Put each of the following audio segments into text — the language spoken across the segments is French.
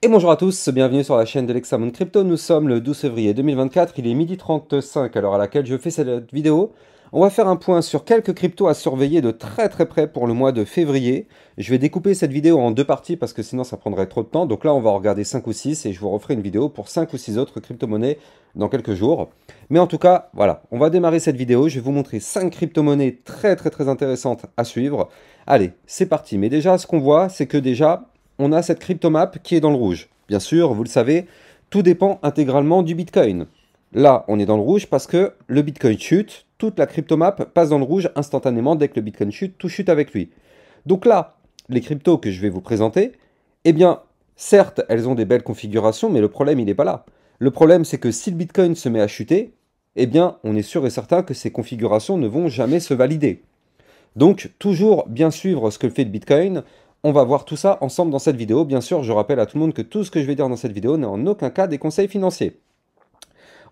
Et bonjour à tous, bienvenue sur la chaîne de l'Hexamon Crypto. Nous sommes le 12 février 2024, il est 12h35 à l'heure à laquelle je fais cette vidéo. On va faire un point sur quelques cryptos à surveiller de très près pour le mois de février. Je vais découper cette vidéo en deux parties parce que sinon ça prendrait trop de temps. Donc là on va regarder 5 ou 6 et je vous referai une vidéo pour 5 ou 6 autres crypto-monnaies dans quelques jours. Mais en tout cas, voilà, on va démarrer cette vidéo. Je vais vous montrer 5 crypto-monnaies très intéressantes à suivre. Allez, c'est parti. Mais déjà, ce qu'on voit, c'est que déjà, on a cette cryptomap qui est dans le rouge. Bien sûr, vous le savez, tout dépend intégralement du Bitcoin. Là, on est dans le rouge parce que le Bitcoin chute, toute la cryptomap passe dans le rouge instantanément dès que le Bitcoin chute, tout chute avec lui. Donc là, les cryptos que je vais vous présenter, eh bien, certes, elles ont des belles configurations, mais le problème, il n'est pas là. Le problème, c'est que si le Bitcoin se met à chuter, eh bien, on est sûr et certain que ces configurations ne vont jamais se valider. Donc, toujours bien suivre ce que fait le Bitcoin. On va voir tout ça ensemble dans cette vidéo. Bien sûr, je rappelle à tout le monde que tout ce que je vais dire dans cette vidéo n'est en aucun cas des conseils financiers.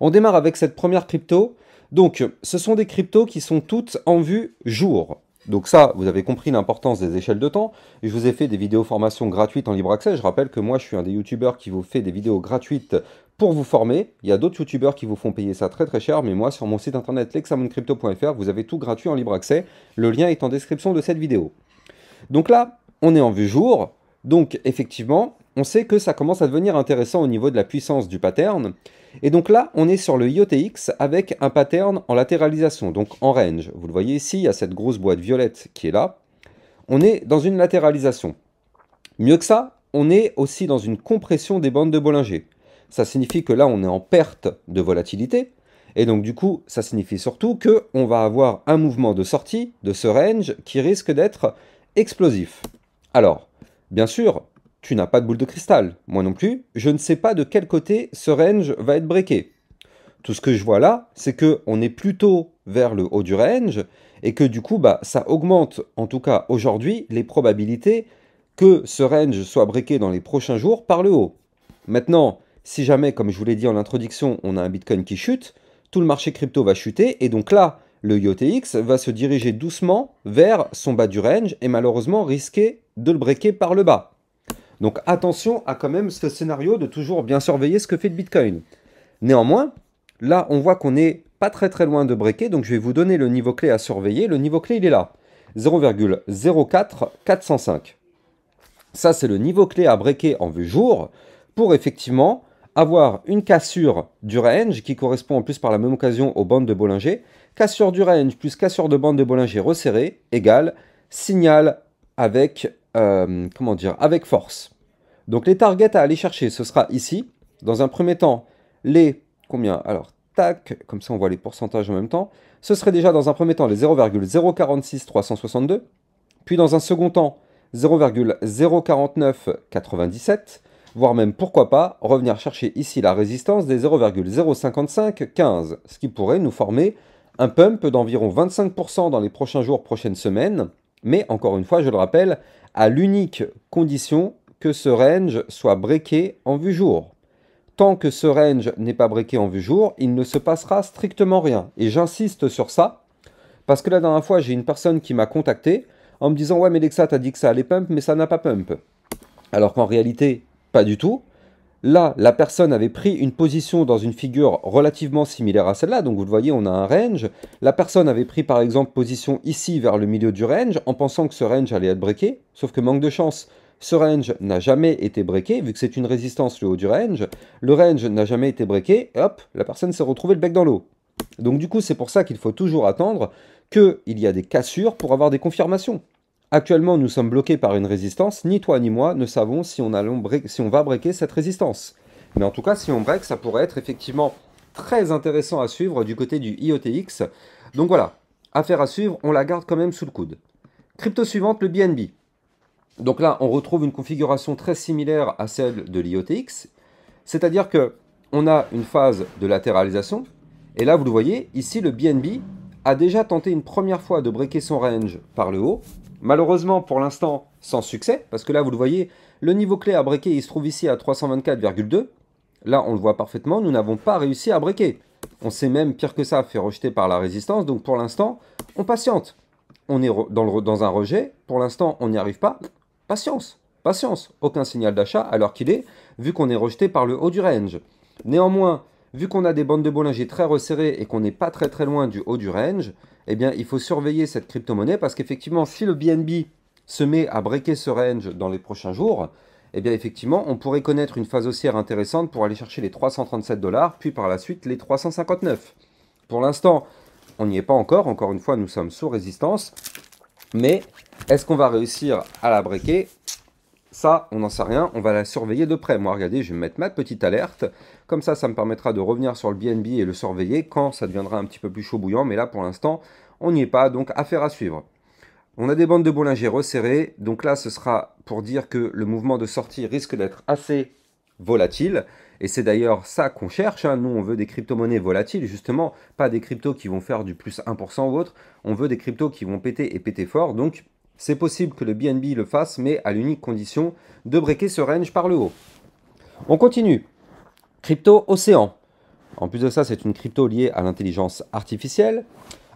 On démarre avec cette première crypto. Donc, ce sont des cryptos qui sont toutes en vue jour. Donc ça, vous avez compris l'importance des échelles de temps. Je vous ai fait des vidéos formation gratuites en libre accès. Je rappelle que moi, je suis un des youtubeurs qui vous fait des vidéos gratuites pour vous former. Il y a d'autres youtubeurs qui vous font payer ça très cher, mais moi, sur mon site internet lexamoncrypto.fr, vous avez tout gratuit en libre accès. Le lien est en description de cette vidéo. Donc là, on est en vue jour. Donc effectivement, on sait que ça commence à devenir intéressant au niveau de la puissance du pattern. Et donc là, on est sur le IOTX avec un pattern en latéralisation, donc en range. Vous le voyez ici, il y a cette grosse boîte violette qui est là. On est dans une latéralisation. Mieux que ça, on est aussi dans une compression des bandes de Bollinger. Ça signifie que là, on est en perte de volatilité. Et donc du coup, ça signifie surtout qu'on va avoir un mouvement de sortie de ce range qui risque d'être explosif. Alors, bien sûr, tu n'as pas de boule de cristal, moi non plus. Je ne sais pas de quel côté ce range va être breaké. Tout ce que je vois là, c'est qu'on est plutôt vers le haut du range et que du coup, ça augmente, en tout cas aujourd'hui, les probabilités que ce range soit breaké dans les prochains jours par le haut. Maintenant, si jamais, comme je vous l'ai dit en introduction, on a un Bitcoin qui chute, tout le marché crypto va chuter et donc là, le IOTX va se diriger doucement vers son bas du range et malheureusement risquer de le breaker par le bas. Donc attention à quand même ce scénario de toujours bien surveiller ce que fait le Bitcoin. Néanmoins, là on voit qu'on n'est pas très loin de breaker, donc je vais vous donner le niveau clé à surveiller. Le niveau clé il est là, 0,04405. Ça c'est le niveau clé à breaker en vue jour pour effectivement avoir une cassure du range qui correspond en plus par la même occasion aux bandes de Bollinger. Cassure du range plus cassure de bande de Bollinger resserrée égale signal avec, avec force. Donc les targets à aller chercher, ce sera ici. Dans un premier temps, les... Combien? Alors, tac, comme ça on voit les pourcentages en même temps. Ce serait déjà dans un premier temps les 0,046362. Puis dans un second temps, 0,04997. Voire même, pourquoi pas, revenir chercher ici la résistance des 0,05515. Ce qui pourrait nous former un pump d'environ 25% dans les prochains jours, prochaines semaines. Mais encore une fois, je le rappelle, à l'unique condition que ce range soit breaké en vue jour. Tant que ce range n'est pas breaké en vue jour, il ne se passera strictement rien. Et j'insiste sur ça, parce que la dernière fois, j'ai une personne qui m'a contacté en me disant « Ouais, mais Lexa, t'as dit que ça allait pump, mais ça n'a pas pump. » Alors qu'en réalité, pas du tout. Là, la personne avait pris une position dans une figure relativement similaire à celle-là. Donc vous le voyez, on a un range. La personne avait pris par exemple position ici vers le milieu du range en pensant que ce range allait être breaké. Sauf que manque de chance, ce range n'a jamais été breaké. Vu que c'est une résistance le haut du range, le range n'a jamais été breaké. Et hop, la personne s'est retrouvée le bec dans l'eau. Donc du coup, c'est pour ça qu'il faut toujours attendre qu'il y a des cassures pour avoir des confirmations. Actuellement, nous sommes bloqués par une résistance. Ni toi ni moi ne savons si on va breaker cette résistance. Mais en tout cas, si on break, ça pourrait être effectivement très intéressant à suivre du côté du IOTX. Donc voilà, affaire à suivre, on la garde quand même sous le coude. Crypto suivante, le BNB. Donc là, on retrouve une configuration très similaire à celle de l'IOTX. C'est-à-dire que on a une phase de latéralisation. Et là, vous le voyez, ici, le BNB a déjà tenté une première fois de breaker son range par le haut. Malheureusement, pour l'instant, sans succès, parce que là, vous le voyez, le niveau clé à breaker, il se trouve ici à 324,2. Là, on le voit parfaitement, nous n'avons pas réussi à breaker. On s'est même, pire que ça, fait rejeter par la résistance. Donc, pour l'instant, on patiente. On est dans un rejet. Pour l'instant, on n'y arrive pas. Patience, patience. Aucun signal d'achat, alors qu'il est vu qu'on est rejeté par le haut du range. Néanmoins, vu qu'on a des bandes de Bollinger très resserrées et qu'on n'est pas très loin du haut du range, eh bien, il faut surveiller cette crypto-monnaie parce qu'effectivement, si le BNB se met à breaker ce range dans les prochains jours, eh bien, effectivement, on pourrait connaître une phase haussière intéressante pour aller chercher les 337 $, puis par la suite les 359. Pour l'instant, on n'y est pas encore une fois, nous sommes sous résistance, mais est-ce qu'on va réussir à la breaker? Ça, on n'en sait rien, on va la surveiller de près. Moi, regardez, je vais mettre ma petite alerte. Comme ça me permettra de revenir sur le BNB et le surveiller quand ça deviendra un petit peu plus chaud bouillant. Mais là, pour l'instant, on n'y est pas, donc affaire à suivre. On a des bandes de Bollinger resserrées. Donc là, ce sera pour dire que le mouvement de sortie risque d'être assez volatile. Et c'est d'ailleurs ça qu'on cherche. Nous, on veut des crypto-monnaies volatiles, justement. Pas des cryptos qui vont faire du plus 1% ou autre. On veut des cryptos qui vont péter et péter fort. Donc, c'est possible que le BNB le fasse, mais à l'unique condition de breaker ce range par le haut. On continue. Crypto Océan. En plus de ça, c'est une crypto liée à l'intelligence artificielle.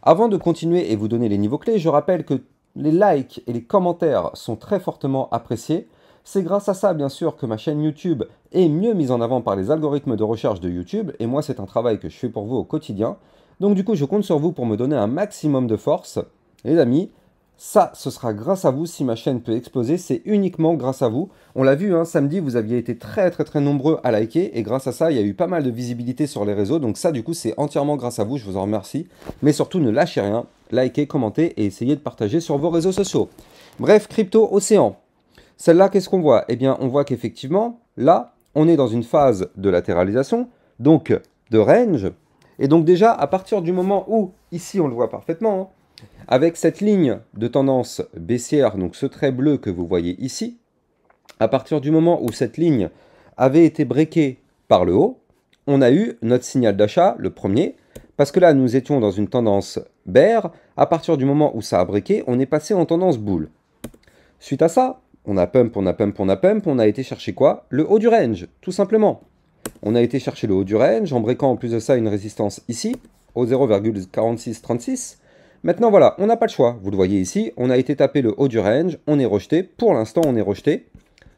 Avant de continuer et vous donner les niveaux clés, je rappelle que les likes et les commentaires sont très fortement appréciés. C'est grâce à ça, bien sûr, que ma chaîne YouTube est mieux mise en avant par les algorithmes de recherche de YouTube. Et moi, c'est un travail que je fais pour vous au quotidien. Donc du coup, je compte sur vous pour me donner un maximum de force. Les amis, ça, ce sera grâce à vous si ma chaîne peut exploser. C'est uniquement grâce à vous. On l'a vu, samedi, vous aviez été très nombreux à liker. Et grâce à ça, il y a eu pas mal de visibilité sur les réseaux. Donc ça, du coup, c'est entièrement grâce à vous. Je vous en remercie. Mais surtout, ne lâchez rien. Likez, commentez et essayez de partager sur vos réseaux sociaux. Bref, Crypto Océan. Celle-là, qu'est-ce qu'on voit? Eh bien, on voit qu'effectivement, là, on est dans une phase de latéralisation, donc de range. Et donc déjà, à partir du moment où, ici, on le voit parfaitement, avec cette ligne de tendance baissière, donc ce trait bleu que vous voyez ici, à partir du moment où cette ligne avait été breakée par le haut, on a eu notre signal d'achat, le premier, parce que là, nous étions dans une tendance bear. À partir du moment où ça a breaké, on est passé en tendance bull. Suite à ça, on a pump, on a été chercher quoi? Le haut du range, tout simplement. On a été chercher le haut du range, en breakant en plus de ça une résistance ici, au 0,4636. Maintenant, voilà, on n'a pas le choix. Vous le voyez ici, on a été taper le haut du range, on est rejeté. Pour l'instant, on est rejeté.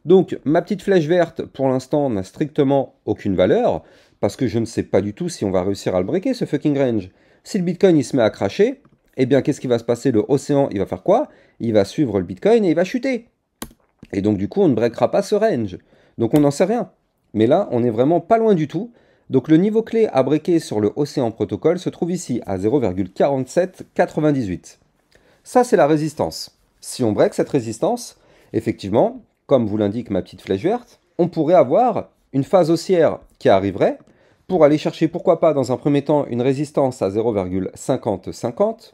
Donc, ma petite flèche verte, pour l'instant, n'a strictement aucune valeur, parce que je ne sais pas du tout si on va réussir à le breaker, ce fucking range. Si le Bitcoin, il se met à cracher, eh bien, qu'est-ce qui va se passer? Le océan, il va faire quoi? Il va suivre le Bitcoin et il va chuter. Et donc, du coup, on ne breakera pas ce range. Donc, on n'en sait rien. Mais là, on n'est vraiment pas loin du tout. Donc, le niveau clé à breaker sur le océan protocole se trouve ici, à 0,4798. Ça, c'est la résistance. Si on break cette résistance, effectivement, comme vous l'indique ma petite flèche verte, on pourrait avoir une phase haussière qui arriverait pour aller chercher, pourquoi pas, dans un premier temps, une résistance à 0,5050,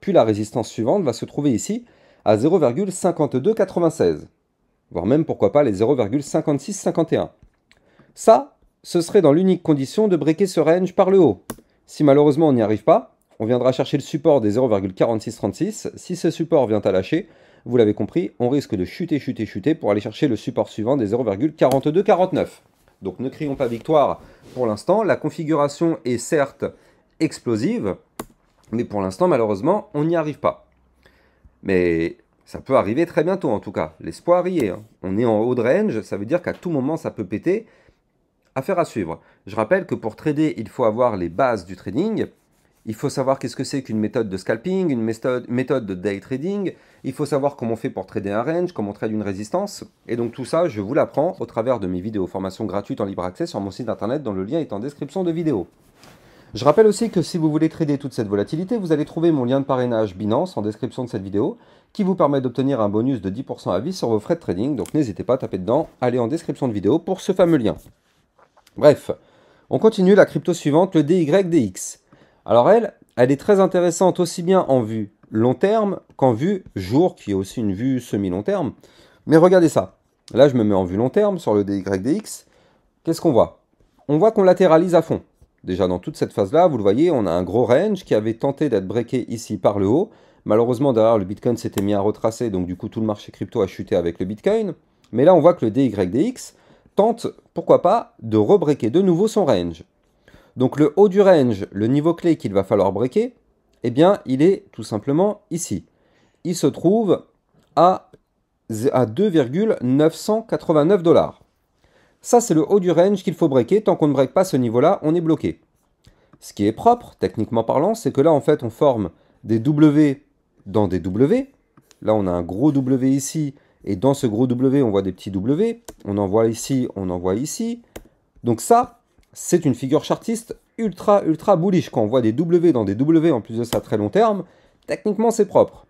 puis la résistance suivante va se trouver ici à 0,5296, voire même, pourquoi pas, les 0,5651. Ça, ce serait dans l'unique condition de breaker ce range par le haut. Si malheureusement on n'y arrive pas, on viendra chercher le support des 0,4636. Si ce support vient à lâcher, vous l'avez compris, on risque de chuter pour aller chercher le support suivant des 0,4249. Donc ne crions pas victoire pour l'instant. La configuration est certes explosive, mais pour l'instant, malheureusement, on n'y arrive pas. Mais ça peut arriver très bientôt, en tout cas. L'espoir y est. On est en haut de range, ça veut dire qu'à tout moment, ça peut péter. Affaire à suivre. Je rappelle que pour trader, il faut avoir les bases du trading. Il faut savoir qu'est-ce que c'est qu'une méthode de scalping, une méthode de day trading. Il faut savoir comment on fait pour trader un range, comment on trade une résistance. Et donc tout ça, je vous l'apprends au travers de mes vidéos formations gratuites en libre accès sur mon site internet dont le lien est en description de vidéo. Je rappelle aussi que si vous voulez trader toute cette volatilité, vous allez trouver mon lien de parrainage Binance en description de cette vidéo qui vous permet d'obtenir un bonus de 10% à vie sur vos frais de trading. Donc n'hésitez pas à taper dedans, allez en description de vidéo pour ce fameux lien. Bref, on continue la crypto suivante, le DYDX. Alors elle est très intéressante aussi bien en vue long terme qu'en vue jour, qui est aussi une vue semi-long terme. Mais regardez ça. Là, je me mets en vue long terme sur le DYDX. Qu'est-ce qu'on voit? On voit qu'on latéralise à fond. Déjà, dans toute cette phase-là, vous le voyez, on a un gros range qui avait tenté d'être breaké ici par le haut. Malheureusement, derrière, le Bitcoin s'était mis à retracer, donc du coup, tout le marché crypto a chuté avec le Bitcoin. Mais là, on voit que le DYDX tente, pourquoi pas, de rebreaker de nouveau son range. Donc le haut du range, le niveau clé qu'il va falloir breaker, eh bien, il est tout simplement ici. Il se trouve à 2,989 $. Ça, c'est le haut du range qu'il faut breaker. Tant qu'on ne break pas ce niveau-là, on est bloqué. Ce qui est propre, techniquement parlant, c'est que là, en fait, on forme des W dans des W. Là, on a un gros W ici, et dans ce gros W, on voit des petits W. On en voit ici, on en voit ici. Donc ça, c'est une figure chartiste ultra bullish. Quand on voit des W dans des W, en plus de ça, très long terme, techniquement, c'est propre.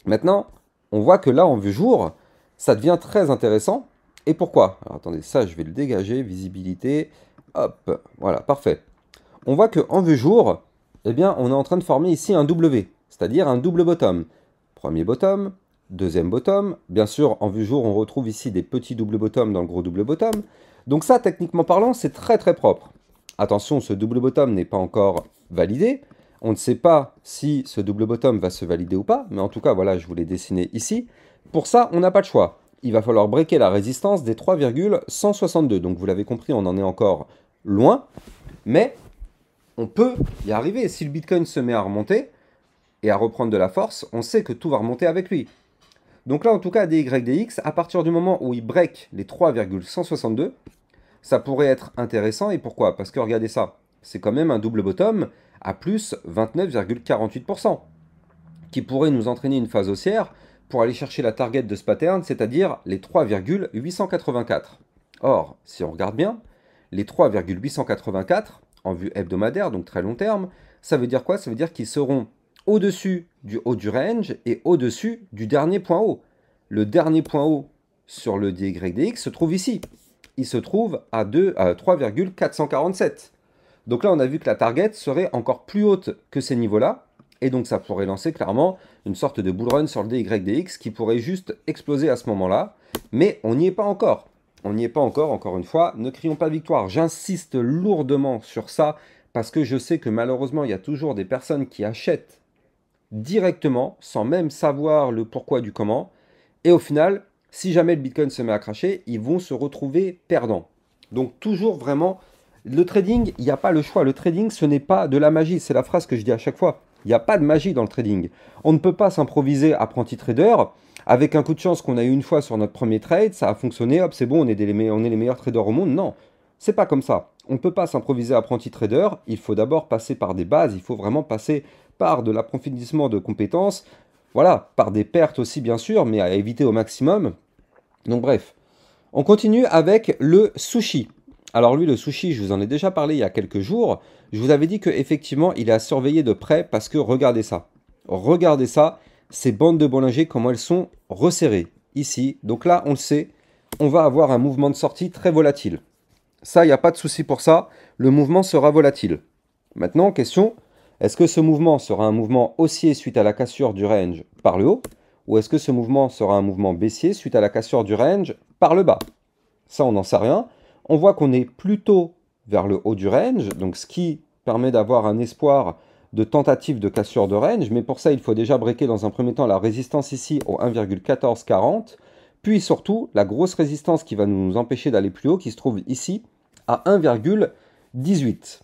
Maintenant, on voit que là, en vue jour, ça devient très intéressant. Et pourquoi? Alors, attendez, ça, je vais le dégager. Visibilité. Hop, voilà, parfait. On voit qu'en vue jour, eh bien, on est en train de former ici un W, c'est-à-dire un double bottom. Premier bottom, deuxième bottom. Bien sûr, en vue jour, on retrouve ici des petits double bottom dans le gros double bottom. Donc ça, techniquement parlant, c'est très propre. Attention, ce double bottom n'est pas encore validé. On ne sait pas si ce double bottom va se valider ou pas, mais en tout cas, voilà, je vous l'ai dessiné ici. Pour ça, on n'a pas de choix. Il va falloir breaker la résistance des 3,162. Donc vous l'avez compris, on en est encore loin, mais on peut y arriver. Si le Bitcoin se met à remonter et à reprendre de la force, on sait que tout va remonter avec lui. Donc là, en tout cas, DYDX, à partir du moment où il break les 3,162, ça pourrait être intéressant. Et pourquoi? Parce que regardez ça, c'est quand même un double bottom à plus 29,48%, qui pourrait nous entraîner une phase haussière pour aller chercher la target de ce pattern, c'est-à-dire les 3,884. Or, si on regarde bien, les 3,884, en vue hebdomadaire, donc très long terme, ça veut dire quoi? Ça veut dire qu'ils seront au-dessus du haut du range et au-dessus du dernier point haut. Le dernier point haut sur le DYDX se trouve ici. Il se trouve à 3,447. Donc là, on a vu que la target serait encore plus haute que ces niveaux-là. Et donc, ça pourrait lancer clairement une sorte de bull run sur le DYDX qui pourrait juste exploser à ce moment-là. Mais on n'y est pas encore. On n'y est pas encore une fois. Ne crions pas victoire. J'insiste lourdement sur ça parce que je sais que malheureusement, il y a toujours des personnes qui achètent directement sans même savoir le pourquoi du comment. Et au final, si jamais le Bitcoin se met à cracher, ils vont se retrouver perdants. Donc toujours vraiment, le trading, il n'y a pas le choix. Le trading, ce n'est pas de la magie. C'est la phrase que je dis à chaque fois. Il n'y a pas de magie dans le trading. On ne peut pas s'improviser apprenti trader avec un coup de chance qu'on a eu une fois sur notre premier trade. Ça a fonctionné, hop, c'est bon, on est les meilleurs traders au monde. Non, c'est pas comme ça. On ne peut pas s'improviser apprenti trader. Il faut d'abord passer par des bases. Il faut vraiment passer par de l'approfondissement de compétences. Voilà, par des pertes aussi bien sûr, mais à éviter au maximum. Donc bref, on continue avec le sushi. Alors lui, le sushi, je vous en ai déjà parlé il y a quelques jours. Je vous avais dit qu'effectivement, il est à surveiller de près parce que regardez ça. Regardez ça, ces bandes de Bollinger, comment elles sont resserrées ici. Donc là, on le sait, on va avoir un mouvement de sortie très volatile. Ça, il n'y a pas de souci pour ça. Le mouvement sera volatile. Maintenant, question, est-ce que ce mouvement sera un mouvement haussier suite à la cassure du range par le haut? Ou est-ce que ce mouvement sera un mouvement baissier suite à la cassure du range par le bas? Ça, on n'en sait rien. On voit qu'on est plutôt vers le haut du range, donc ce qui permet d'avoir un espoir de tentative de cassure de range. Mais pour ça, il faut déjà breaker dans un premier temps la résistance ici au 1,1440. Puis surtout, la grosse résistance qui va nous empêcher d'aller plus haut, qui se trouve ici à 1,18.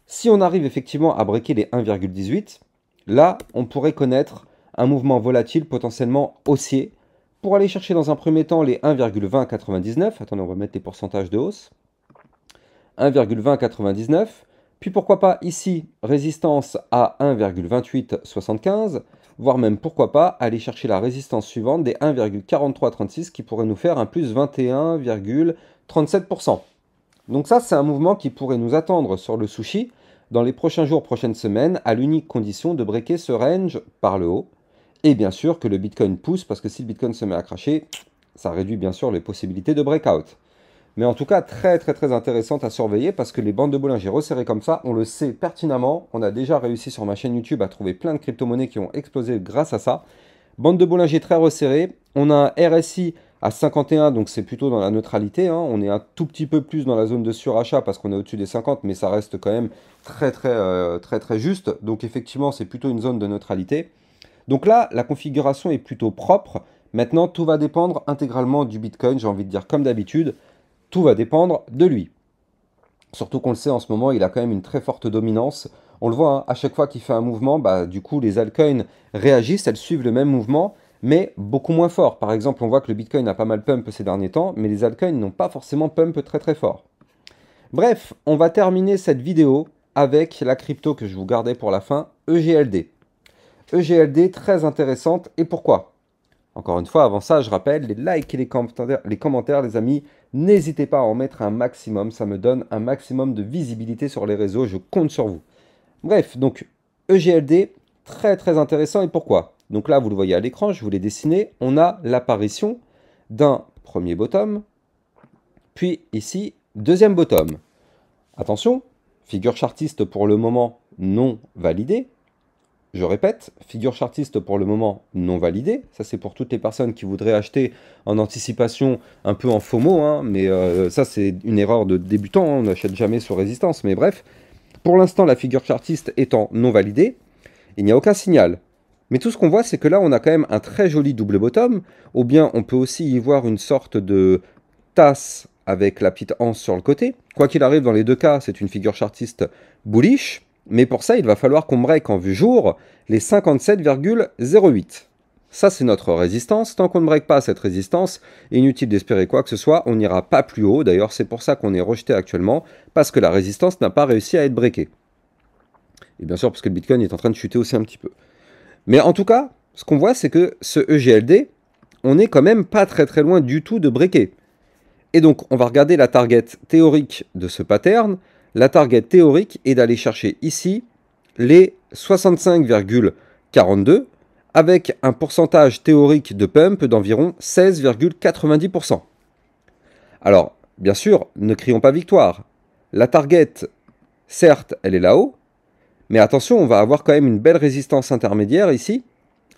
Si on arrive effectivement à breaker les 1,18, là, on pourrait connaître un mouvement volatile potentiellement haussier pour aller chercher dans un premier temps les 1,2099. Attendez, on va mettre les pourcentages de hausse. 1,2099. Puis pourquoi pas ici, résistance à 1,2875, voire même pourquoi pas aller chercher la résistance suivante des 1,4336 qui pourrait nous faire un plus 21,37%. Donc ça, c'est un mouvement qui pourrait nous attendre sur le sushi dans les prochains jours, prochaines semaines, à l'unique condition de breaker ce range par le haut. Et bien sûr que le Bitcoin pousse, parce que si le Bitcoin se met à cracher, ça réduit bien sûr les possibilités de breakout. Mais en tout cas, très intéressante à surveiller, parce que les bandes de Bollinger resserrées comme ça, on le sait pertinemment. On a déjà réussi sur ma chaîne YouTube à trouver plein de crypto-monnaies qui ont explosé grâce à ça. Bande de Bollinger très resserrée. On a un RSI à 51, donc c'est plutôt dans la neutralité. Hein. On est un tout petit peu plus dans la zone de surachat parce qu'on est au-dessus des 50, mais ça reste quand même très juste. Donc effectivement, c'est plutôt une zone de neutralité. Donc là, la configuration est plutôt propre. Maintenant, tout va dépendre intégralement du Bitcoin. J'ai envie de dire comme d'habitude, tout va dépendre de lui. Surtout qu'on le sait en ce moment, il a quand même une très forte dominance. On le voit, hein, à chaque fois qu'il fait un mouvement, bah, du coup, les altcoins réagissent, elles suivent le même mouvement. mais beaucoup moins fort. Par exemple, on voit que le Bitcoin a pas mal pump ces derniers temps, mais les altcoins n'ont pas forcément pump très très fort. Bref, on va terminer cette vidéo avec la crypto que je vous gardais pour la fin, EGLD. EGLD, très intéressante, et pourquoi? Encore une fois, avant ça, je rappelle, les likes et les commentaires, les amis, n'hésitez pas à en mettre un maximum, ça me donne un maximum de visibilité sur les réseaux, je compte sur vous. Bref, donc EGLD, très très intéressant, et pourquoi? Donc là, vous le voyez à l'écran, je vous l'ai dessiné, on a l'apparition d'un premier bottom, puis ici, deuxième bottom. Attention, figure chartiste pour le moment non validée. Je répète, figure chartiste pour le moment non validée. Ça, c'est pour toutes les personnes qui voudraient acheter en anticipation, un peu en FOMO, hein, mais ça, c'est une erreur de débutant. Hein, on n'achète jamais sur résistance, mais bref. Pour l'instant, la figure chartiste étant non validée, il n'y a aucun signal. Mais tout ce qu'on voit, c'est que là, on a quand même un très joli double bottom, ou bien on peut aussi y voir une sorte de tasse avec la petite anse sur le côté. Quoi qu'il arrive, dans les deux cas, c'est une figure chartiste bullish. Mais pour ça, il va falloir qu'on break en vue jour les 57,08. Ça, c'est notre résistance. Tant qu'on ne break pas cette résistance, inutile d'espérer quoi que ce soit, on n'ira pas plus haut. D'ailleurs, c'est pour ça qu'on est rejeté actuellement, parce que la résistance n'a pas réussi à être breakée. Et bien sûr, parce que le Bitcoin est en train de chuter aussi un petit peu. Mais en tout cas, ce qu'on voit, c'est que ce EGLD, on n'est quand même pas très très loin du tout de breaker. Et donc, on va regarder la target théorique de ce pattern. La target théorique est d'aller chercher ici les 65,42 avec un pourcentage théorique de pump d'environ 16,90%. Alors, bien sûr, ne crions pas victoire. La target, certes, elle est là-haut, mais attention, on va avoir quand même une belle résistance intermédiaire ici,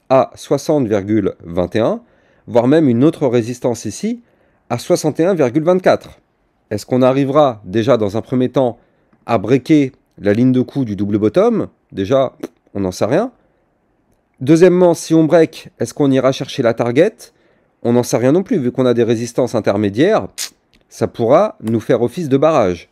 à 60,21, voire même une autre résistance ici, à 61,24. Est-ce qu'on arrivera déjà dans un premier temps à breaker la ligne de coup du double bottom? Déjà, on n'en sait rien. Deuxièmement, si on break, est-ce qu'on ira chercher la target? On n'en sait rien non plus, vu qu'on a des résistances intermédiaires, ça pourra nous faire office de barrage.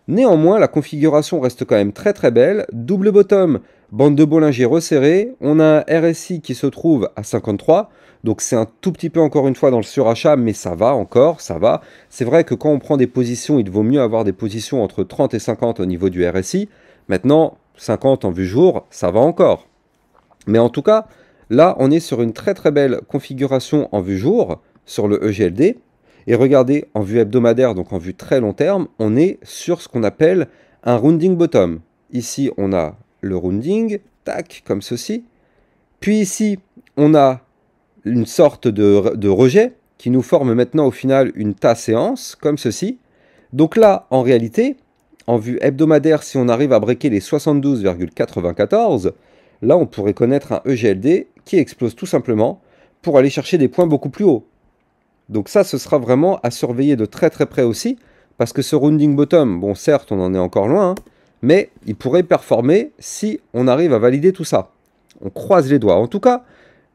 Néanmoins, la configuration reste quand même très très belle. Double bottom, bande de Bollinger resserrée. On a un RSI qui se trouve à 53. Donc c'est un tout petit peu encore une fois dans le surachat, mais ça va encore, ça va. C'est vrai que quand on prend des positions, il vaut mieux avoir des positions entre 30 et 50 au niveau du RSI. Maintenant, 50 en vue jour, ça va encore. Mais en tout cas, là, on est sur une très très belle configuration en vue jour sur le EGLD. Et regardez, en vue hebdomadaire, donc en vue très long terme, on est sur ce qu'on appelle un rounding bottom. Ici, on a le rounding, tac, comme ceci. Puis ici, on a une sorte de rejet qui nous forme maintenant au final une tas-séance, comme ceci. Donc là, en réalité, en vue hebdomadaire, si on arrive à breaker les 72,94, là, on pourrait connaître un EGLD qui explose tout simplement pour aller chercher des points beaucoup plus hauts. Donc ça, ce sera vraiment à surveiller de très très près aussi, parce que ce rounding bottom, bon certes, on en est encore loin, hein, mais il pourrait performer si on arrive à valider tout ça. On croise les doigts. En tout cas,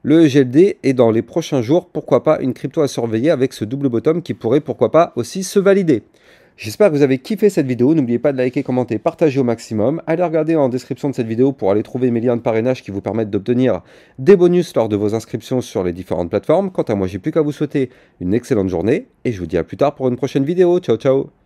le EGLD est dans les prochains jours, pourquoi pas, une crypto à surveiller avec ce double bottom qui pourrait, pourquoi pas, aussi se valider. J'espère que vous avez kiffé cette vidéo. N'oubliez pas de liker, commenter, partager au maximum. Allez regarder en description de cette vidéo pour aller trouver mes liens de parrainage qui vous permettent d'obtenir des bonus lors de vos inscriptions sur les différentes plateformes. Quant à moi, j'ai plus qu'à vous souhaiter une excellente journée et je vous dis à plus tard pour une prochaine vidéo. Ciao, ciao!